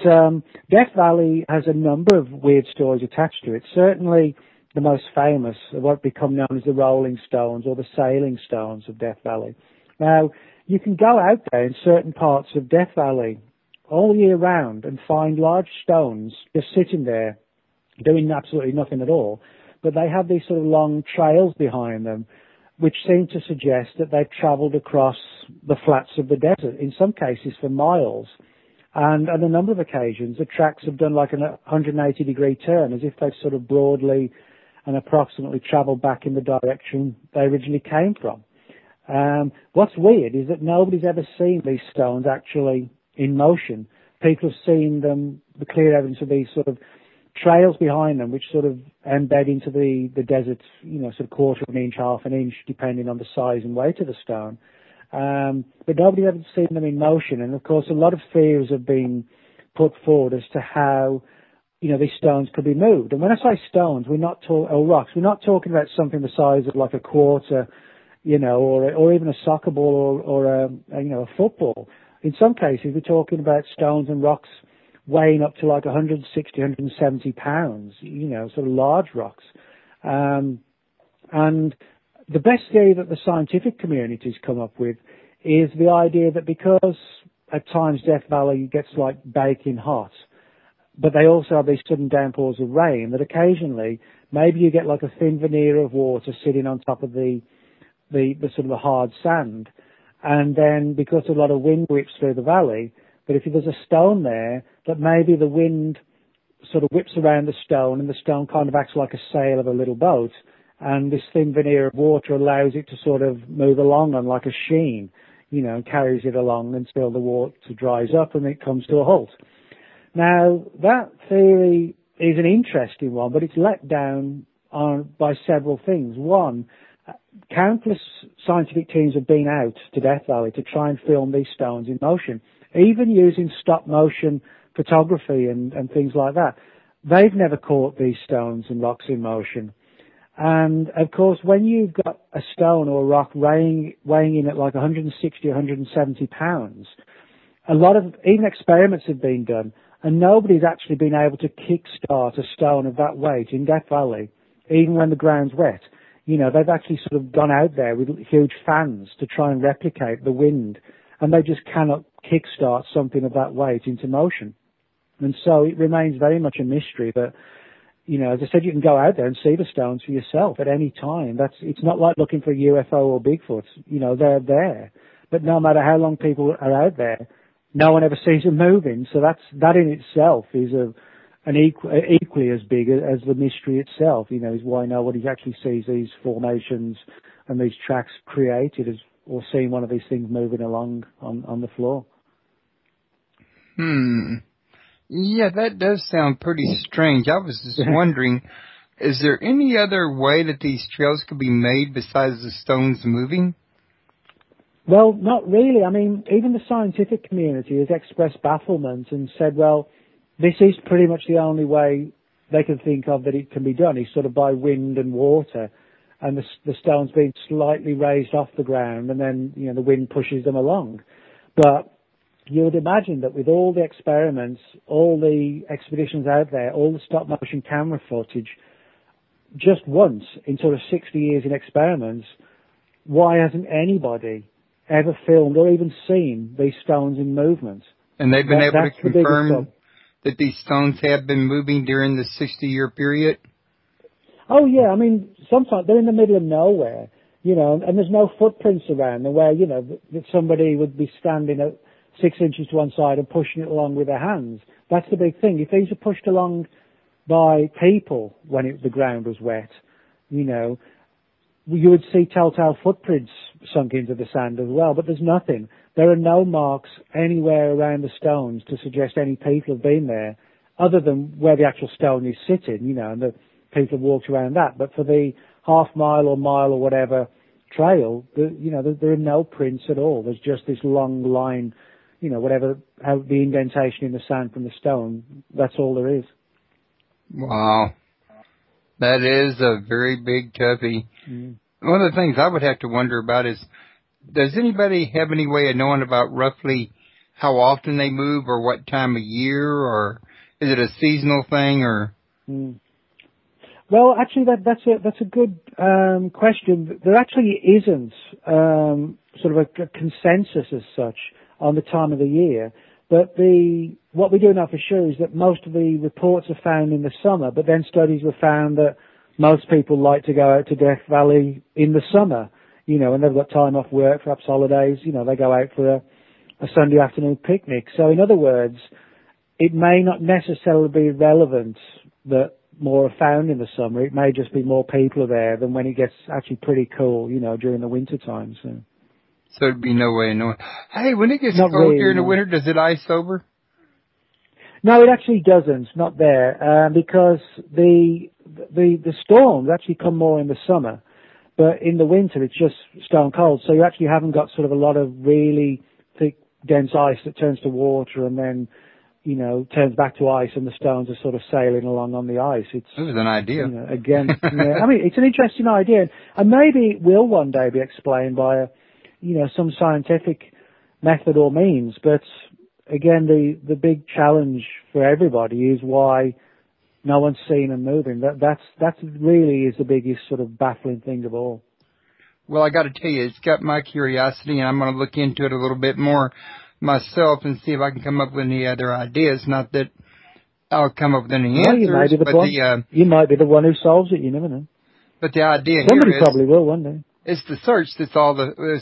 Death Valley has a number of weird stories attached to it. Certainly the most famous of what become known as the Rolling Stones or the Sailing Stones of Death Valley. Now, you can go out there in certain parts of Death Valley all year round and find large stones just sitting there doing absolutely nothing at all. But they have these sort of long trails behind them, which seem to suggest that they've travelled across the flats of the desert, in some cases for miles. And on a number of occasions, the tracks have done like a 180-degree turn, as if they've sort of broadly and approximately travelled back in the direction they originally came from. What's weird is that nobody's ever seen these stones actually in motion. People have seen them, the clear evidence of these sort of trails behind them, which sort of embed into the desert, sort of quarter of an inch, half an inch, depending on the size and weight of the stone. But nobody's ever seen them in motion. And of course, a lot of theories have been put forward as to how, these stones could be moved. And when I say stones, or rocks, we're not talking about something the size of like a quarter, or even a soccer ball or a football. In some cases, we're talking about stones and rocks weighing up to like 160, 170 pounds, sort of large rocks. And the best theory that the scientific community's come up with is the idea that because at times Death Valley gets like baking hot, but they also have these sudden downpours of rain, that occasionally maybe you get like a thin veneer of water sitting on top of the sort of the hard sand. And then because a lot of wind whips through the valley, but if there's a stone there, that maybe the wind sort of whips around the stone and the stone kind of acts like a sail of a little boat. And this thin veneer of water allows it to sort of move along on like a sheen, and carries it along until the water dries up and it comes to a halt. Now, that theory is an interesting one, but it's let down by several things. One, countless scientific teams have been out to Death Valley to try and film these stones in motion, even using stop-motion photography and things like that. They've never caught these stones and rocks in motion. And, of course, when you've got a stone or a rock weighing in at like 160, 170 pounds, a lot of, even experiments have been done, and nobody's actually been able to kickstart a stone of that weight in Death Valley, even when the ground's wet. They've actually sort of gone out there with huge fans to try and replicate the wind, and they just cannot kickstart something of that weight into motion. And so it remains very much a mystery that, as I said, you can go out there and see the stones for yourself at any time. It's not like looking for a UFO or Bigfoot. They're there. But no matter how long people are out there, no one ever sees them moving. So that in itself is equally as big as the mystery itself, is why nobody actually sees these formations and these tracks created or seeing one of these things moving along on the floor. Yeah, that does sound pretty strange. I was just wondering, is there any other way that these trails could be made besides the stones moving? Well, not really. I mean, even the scientific community has expressed bafflement and said, well, this is pretty much the only way they can think of that it can be done, is sort of by wind and water, and the stones being slightly raised off the ground, and then, the wind pushes them along. But you would imagine that with all the experiments, all the expeditions out there, all the stop-motion camera footage, just once in sort of 60 years in experiments, why hasn't anybody ever filmed or even seen these stones in movement? And they've been able to confirm that these stones have been moving during the 60-year period? Oh, yeah. I mean, sometimes they're in the middle of nowhere, and there's no footprints around them where, that somebody would be standing at 6 inches to one side and pushing it along with their hands. That's the big thing. If these are pushed along by people when the ground was wet, you would see telltale footprints sunk into the sand as well, but there's nothing. There are no marks anywhere around the stones to suggest any people have been there, other than where the actual stone is sitting, and the people have walked around that. But for the half mile or mile or whatever trail, there are no prints at all. There's just this long line, how the indentation in the sand from the stone, that's all there is. Wow. That is a very big toughie. One of the things I would have to wonder about is, does anybody have any way of knowing about roughly how often they move or what time of year, or is it a seasonal thing, or? Well, actually, that's a good question. There actually isn't sort of a consensus as such on the time of the year. But what we do know for sure is that most of the reports are found in the summer, but then studies have found that most people like to go out to Death Valley in the summer, when they've got time off work, perhaps holidays, they go out for a Sunday afternoon picnic. So in other words, it may not necessarily be relevant that more are found in the summer. It may just be more people are there than when it gets actually pretty cool, during the winter time. So there'd be no way of knowing. Hey, when it gets cold really, during the winter, does it ice over? No, it actually doesn't. Not there, because the storms actually come more in the summer. But in the winter, it's just stone cold. So you actually haven't got sort of a lot of really thick, dense ice that turns to water and then, turns back to ice, and the stones are sort of sailing along on the ice. It was an idea. Again, yeah, I mean, it's an interesting idea, and maybe it will one day be explained by some scientific method or means. But again, the big challenge for everybody is why no one's seen them moving. That really is the biggest sort of baffling thing of all. Well, I got to tell you, it's got my curiosity, and I'm going to look into it a little bit more myself and see if I can come up with any other ideas. Not that I'll come up with any answers, you might be the one who solves it. You never know. But the idea somebody here is, probably will one day. It's the search is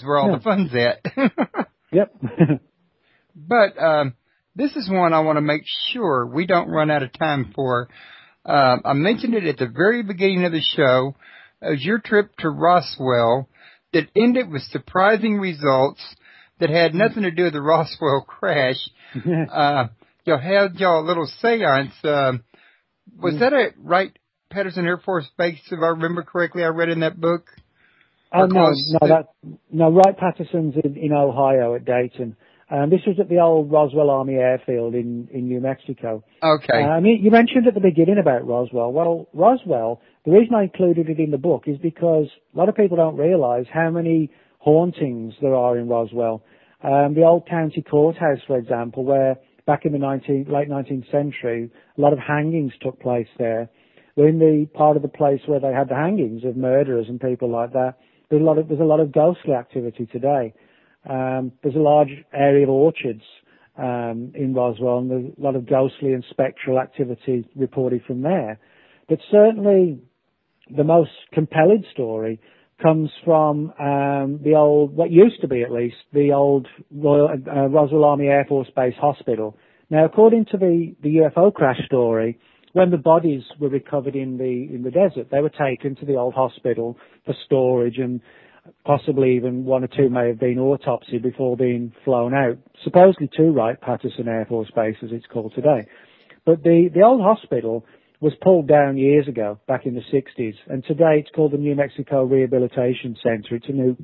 where all the fun's at. Yep. But this is one I want to make sure we don't run out of time for. I mentioned it at the very beginning of the show. It was your trip to Roswell that ended with surprising results that had nothing to do with the Roswell crash. Y'all had a little seance. Was that at Wright-Patterson Air Force Base, if I remember correctly? I read in that book. No, Wright-Patterson's in Ohio at Dayton. This was at the old Roswell Army Airfield in New Mexico. Okay. You mentioned at the beginning about Roswell. Well, Roswell, the reason I included it in the book is because a lot of people don't realize how many hauntings there are in Roswell. The old county courthouse, for example, where back in the late 19th century, a lot of hangings took place there. We're in the part of the place where they had the hangings of murderers and people like that. There's a lot of ghostly activity today. There's a large area of orchards in Roswell, and there's a lot of ghostly and spectral activity reported from there. But certainly the most compelling story comes from what used to be at least, the old Roswell Army Air Force Base Hospital. Now, according to the UFO crash story, when the bodies were recovered in the desert, they were taken to the old hospital for storage, and possibly even one or two may have been autopsied before being flown out, supposedly to Wright-Patterson Air Force Base, as it's called today. But the old hospital was pulled down years ago, back in the 60s, and today it's called the New Mexico Rehabilitation Center. It's a new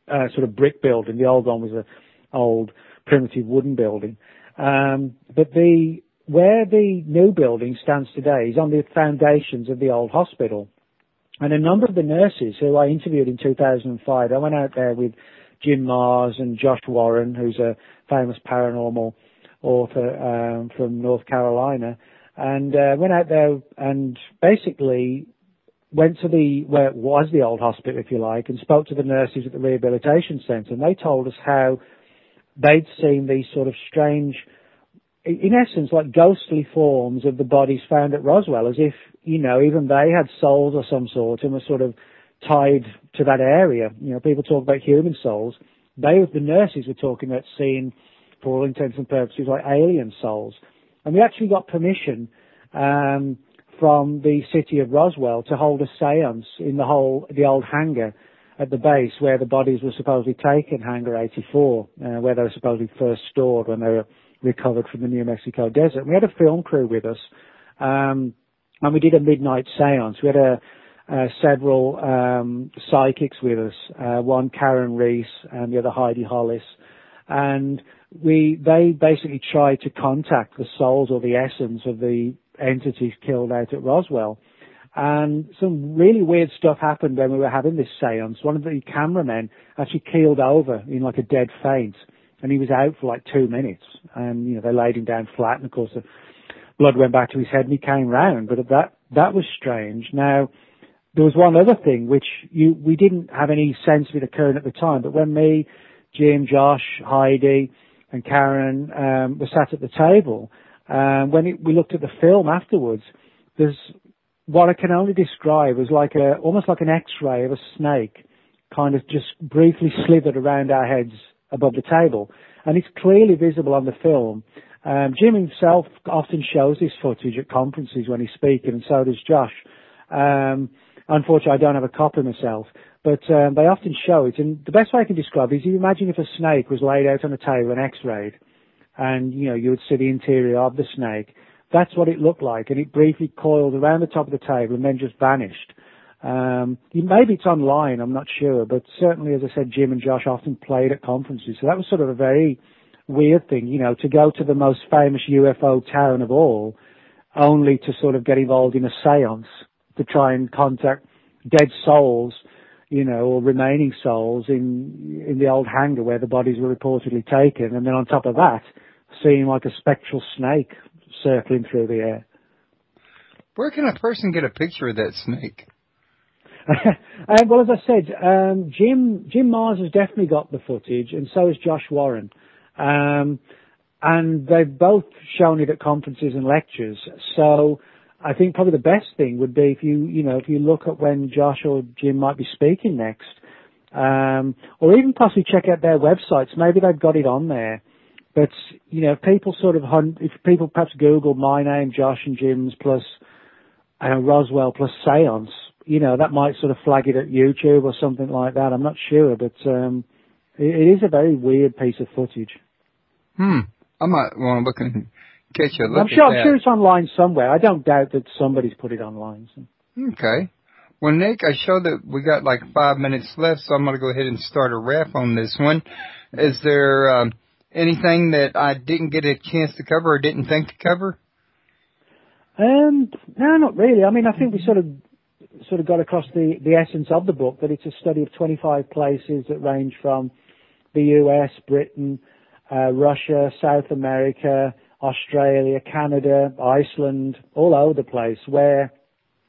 sort of brick building. The old one was an old primitive wooden building. But where the new building stands today is on the foundations of the old hospital. And a number of the nurses who I interviewed in 2005, I went out there with Jim Mars and Josh Warren, who's a famous paranormal author from North Carolina, and went out there and basically went to where it was the old hospital, if you like, and spoke to the nurses at the rehabilitation center. And they told us how they'd seen these sort of strange, in essence, like ghostly forms of the bodies found at Roswell, as if, even they had souls of some sort and were sort of tied to that area. People talk about human souls. The nurses were talking about seeing, for all intents and purposes, like alien souls. And we actually got permission from the city of Roswell to hold a seance in the old hangar at the base where the bodies were supposedly taken, Hangar 84, where they were supposedly first stored when they were recovered from the New Mexico desert. And we had a film crew with us, and we did a midnight seance. We had several psychics with us, one Karen Reese and the other Heidi Hollis, and they basically tried to contact the souls or the essence of the entities killed out at Roswell. And some really weird stuff happened when we were having this seance. One of the cameramen actually keeled over in like a dead faint, and he was out for like 2 minutes. And, they laid him down flat, and of course the blood went back to his head and he came round. But that was strange. Now, there was one other thing which we didn't have any sense of it occurring at the time, but when me, Jim, Josh, Heidi, and Karen were sat at the table, when we looked at the film afterwards, there's what I can only describe as almost like an X-ray of a snake, kind of just briefly slithered around our heads above the table, and it's clearly visible on the film. Jim himself often shows this footage at conferences when he's speaking, and so does Josh. Unfortunately, I don't have a copy myself, but they often show it. And the best way I can describe it is, you imagine if a snake was laid out on a table and X-rayed, and you would see the interior of the snake. That's what it looked like, and it briefly coiled around the top of the table and then just vanished. Maybe it's online, I'm not sure, but certainly, as I said, Jim and Josh often played at conferences, so that was sort of a very weird thing, to go to the most famous UFO town of all, only to sort of get involved in a seance to try and contact dead souls, or remaining souls in the old hangar where the bodies were reportedly taken, and then on top of that, seeing like a spectral snake circling through the air. Where can a person get a picture of that snake? Well, as I said, Jim Mars has definitely got the footage, and so has Josh Warren. And they've both shown it at conferences and lectures. So I think probably the best thing would be if you look at when Josh or Jim might be speaking next, or even possibly check out their websites. Maybe they've got it on there. But, if people if people perhaps Google my name, Josh and Jim's plus Roswell plus seance, that might sort of flag it at YouTube or something like that. I'm not sure, but it is a very weird piece of footage. I might want to look and catch a look I'm sure it's online somewhere. I don't doubt that somebody's put it online. So. Okay. Well, Nick, I show that we got like 5 minutes left, so I'm going to go ahead and start a wrap on this one. Is there anything that I didn't get a chance to cover or didn't think to cover? No, not really. I mean, I think we sort of got across the essence of the book, that it's a study of 25 places that range from the US, Britain, Russia, South America, Australia, Canada, Iceland, all over the place, where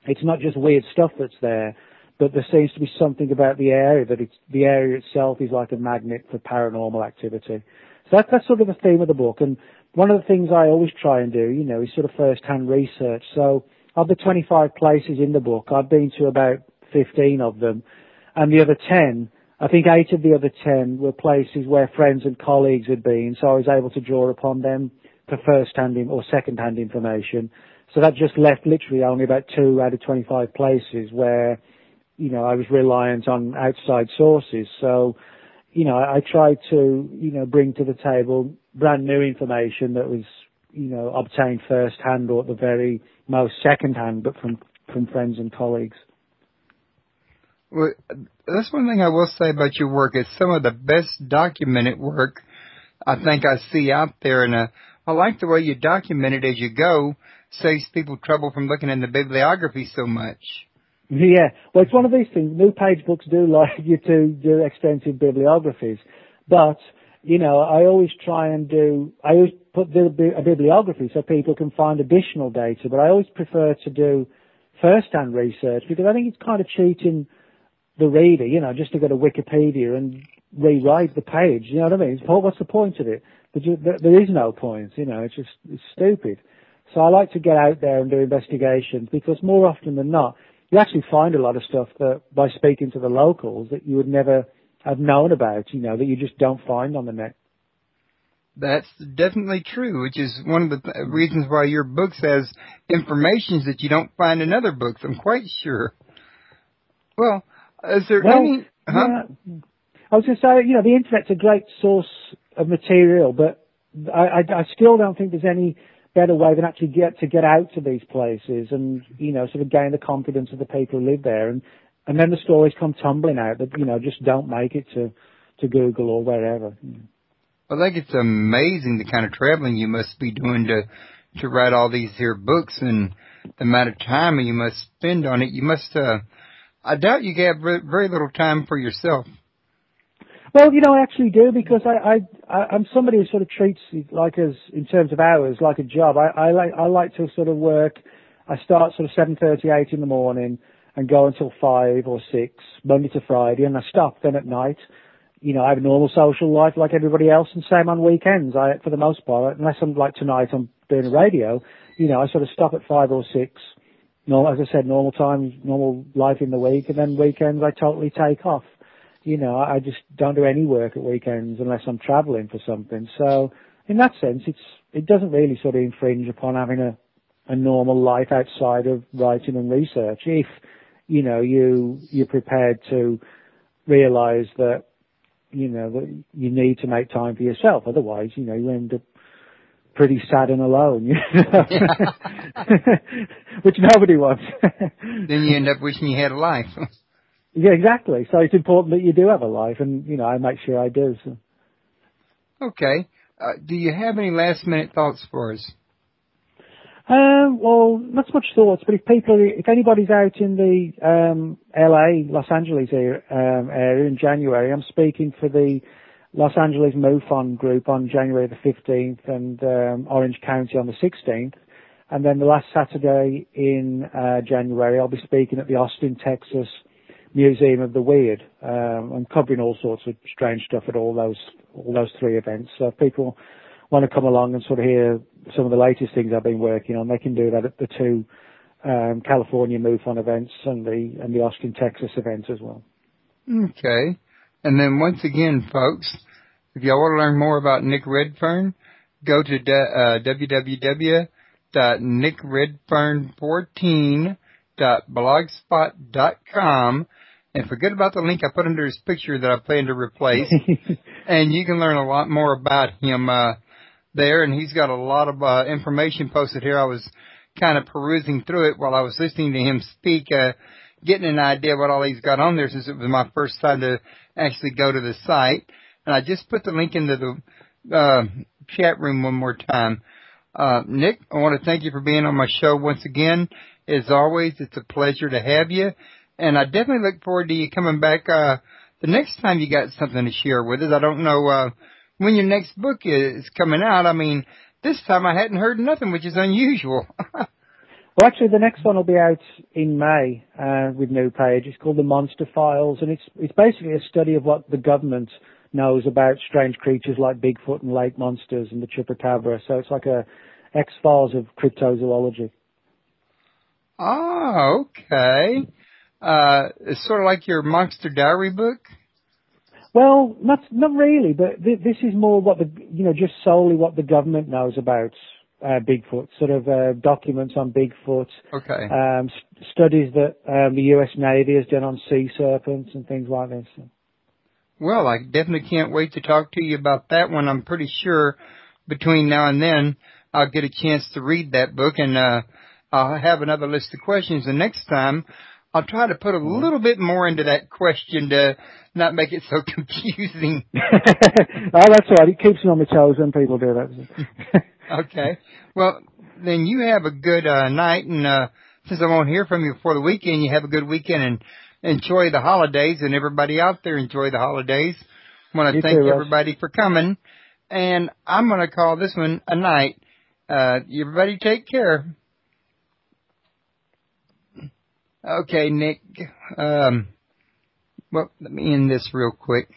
it's not just weird stuff that's there, but there seems to be something about the area, the area itself is like a magnet for paranormal activity. So that's sort of the theme of the book. And one of the things I always try and do, is sort of first-hand research. So of the 25 places in the book, I've been to about 15 of them, and the other 10, I think 8 of the other 10 were places where friends and colleagues had been, so I was able to draw upon them for first-hand or second-hand information. So that just left literally only about 2 out of 25 places where, I was reliant on outside sources. So, I tried to, bring to the table brand new information that was, obtained first-hand or at the very most second-hand, but from friends and colleagues. Well, that's one thing I will say about your work. It's some of the best documented work I think I see out there. And I like the way you document it as you go. Saves people trouble from looking in the bibliography so much. Yeah. Well, it's one of these things. New page books do like you to do extensive bibliographies. But, I always put a bibliography so people can find additional data. But I always prefer to do first-hand research because I think it's kind of cheating the reader, just to go to Wikipedia and rewrite the page. You know what I mean? What's the point of it? There is no point. It's stupid. So I like to get out there and do investigations because more often than not, you actually find a lot of stuff that by speaking to the locals that you would never have known about, that you just don't find on the net. That's definitely true, which is one of the reasons why your book has information that you don't find in other books, I'm quite sure. Well, is there any... Yeah, I was going to say, the Internet's a great source of material, but I still don't think there's any better way than actually get out to these places and, sort of gain the confidence of the people who live there. And then the stories come tumbling out that, just don't make it to Google or wherever. Well, I think it's amazing the kind of traveling you must be doing to write all these here books and the amount of time you must spend on it. You must, I doubt you have very little time for yourself. Well, I actually do because I'm somebody who sort of treats it like in terms of hours, like a job. I like to sort of work. I start sort of 7:30, 8 in the morning and go until 5 or 6, Monday to Friday, and I stop then at night. I have a normal social life like everybody else, and same on weekends. For the most part, unless I'm like tonight, I'm doing a radio. I sort of stop at 5 or 6. As I said, normal time, normal life in the week, and then weekends I totally take off. I just don't do any work at weekends unless I'm traveling for something. So in that sense, it doesn't really sort of infringe upon having a normal life outside of writing and research. If, you're prepared to realize that, that you need to make time for yourself. Otherwise, you end up pretty sad and alone, you know? Yeah. Which nobody wants. Then you end up wishing you had a life. Yeah, exactly. So it's important that you do have a life, and, you know, I make sure I do. So. Okay. Do you have any last-minute thoughts for us? Well, not so much thoughts, but if anybody's out in the LA, Los Angeles area in January, I'm speaking for the Los Angeles MUFON group on January the 15th and Orange County on the 16th. And then the last Saturday in January, I'll be speaking at the Austin, Texas Museum of the Weird. I'm covering all sorts of strange stuff at all those three events. So if people want to come along and sort of hear some of the latest things I've been working on, they can do that at the two California MUFON events and the Austin, Texas events as well. Okay. And then once again, folks, if y'all want to learn more about Nick Redfern, go to www.nickredfern14.blogspot.com and forget about the link I put under his picture that I plan to replace. And you can learn a lot more about him there. And he's got a lot of information posted here. I was kind of perusing through it while I was listening to him speak, getting an idea what all he's got on there since it was my first time to actually go to the site. And I just put the link into the chat room one more time. Nick, I want to thank you for being on my show once again. As always, it's a pleasure to have you. And I definitely look forward to you coming back the next time you got something to share with us. I don't know when your next book is coming out. I mean, this time I hadn't heard nothing, which is unusual. Well, actually, the next one will be out in May with new page. It's called The Monster Files, and it's basically a study of what the government knows about strange creatures like Bigfoot and lake monsters and the chupacabra. So it's like a X-Files of cryptozoology. Oh, okay. It's sort of like your Monster Diary book? Well, not really, but this is more what just solely what the government knows about Bigfoot, sort of documents on Bigfoot. Okay. Studies that the U.S. Navy has done on sea serpents and things like this. Well, I definitely can't wait to talk to you about that one. I'm pretty sure between now and then I'll get a chance to read that book, and I'll have another list of questions. The next time I'll try to put a little bit more into that question to not make it so confusing. Oh, that's right. It keeps me on my toes when people do that. Okay. Well, then you have a good night, and since I won't hear from you before the weekend, you have a good weekend and enjoy the holidays, and everybody out there enjoy the holidays. I want to thank everybody for coming, and I'm going to call this one a night. Everybody take care. Okay, Nick. Well, let me end this real quick.